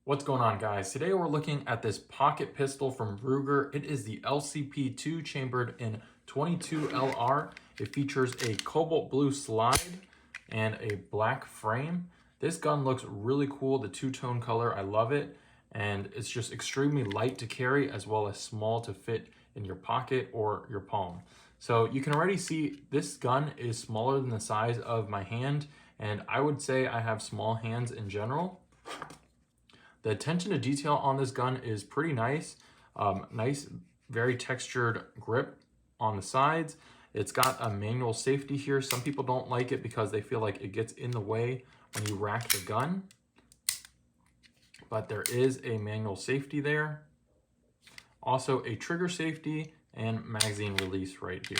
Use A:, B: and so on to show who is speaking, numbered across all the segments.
A: What's going on, guys? Today we're looking at this pocket pistol from Ruger. It is the LCP 2 chambered in 22 LR. It features a cobalt blue slide and a black frame. This gun looks really cool, the two-tone color, I love it. And it's just extremely light to carry as well as small to fit in your pocket or your palm. So you can already see this gun is smaller than the size of my hand, and I would say I have small hands in general. The attention to detail on this gun is pretty nice. Nice, very textured grip on the sides. It's got a manual safety here. Some people don't like it because they feel like it gets in the way when you rack the gun. But there is a manual safety there. Also a trigger safety and magazine release right here.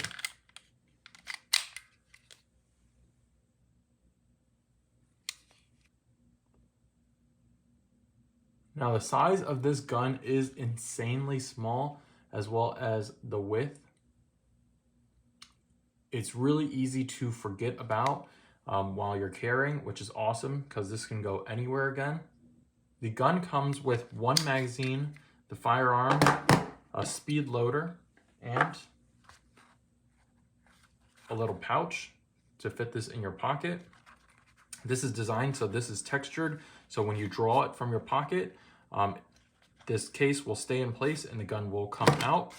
A: Now the size of this gun is insanely small, as well as the width. It's really easy to forget about while you're carrying, which is awesome because this can go anywhere again. The gun comes with one magazine, the firearm, a speed loader, and a little pouch to fit this in your pocket. This is designed so this is textured, so when you draw it from your pocket, this case will stay in place and the gun will come out.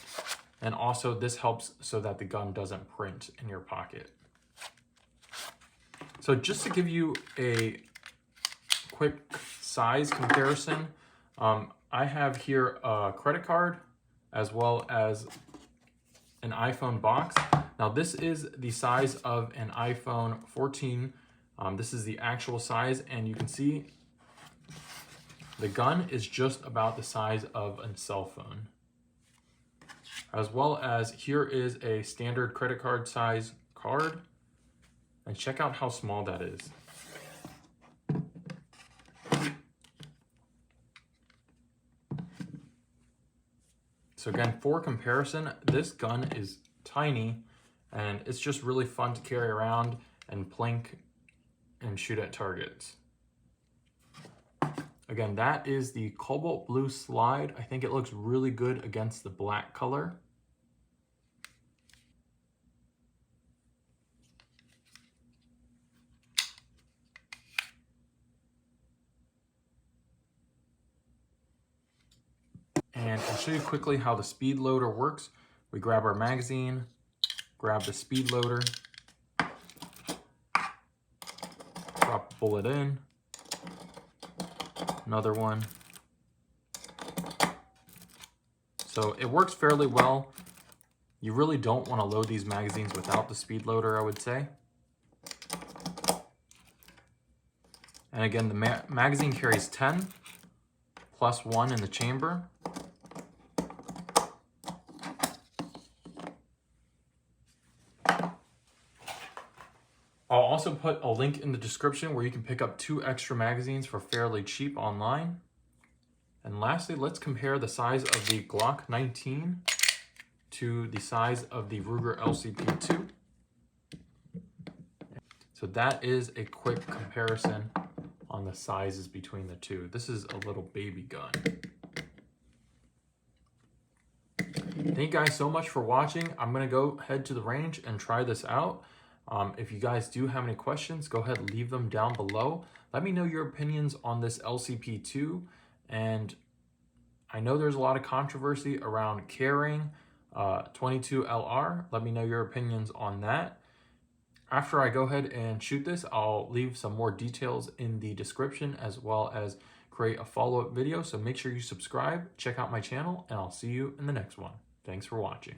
A: And also this helps so that the gun doesn't print in your pocket. So just to give you a quick size comparison, I have here a credit card as well as an iPhone box. Now this is the size of an iPhone 14. This is the actual size, and you can see the gun is just about the size of a cell phone. As well as here is a standard credit card size card. And check out how small that is. So again, for comparison, this gun is tiny and it's just really fun to carry around and plink and shoot at targets. Again, that is the cobalt blue slide. I think it looks really good against the black color. And I'll show you quickly how the speed loader works. We grab our magazine, grab the speed loader, drop a bullet in, another one. So it works fairly well. You really don't want to load these magazines without the speed loader, I would say. And again, the magazine carries 10 plus 1 in the chamber. I'll also put a link in the description where you can pick up 2 extra magazines for fairly cheap online. And lastly, let's compare the size of the Glock 19 to the size of the Ruger LCP 2. So that is a quick comparison on the sizes between the two. This is a little baby gun. Thank you guys so much for watching. I'm gonna go head to the range and try this out. If you guys do have any questions, go ahead and leave them down below. Let me know your opinions on this LCP2. And I know there's a lot of controversy around carrying 22 LR. Let me know your opinions on that. After I go ahead and shoot this, I'll leave some more details in the description as well as create a follow-up video. So make sure you subscribe, check out my channel, and I'll see you in the next one. Thanks for watching.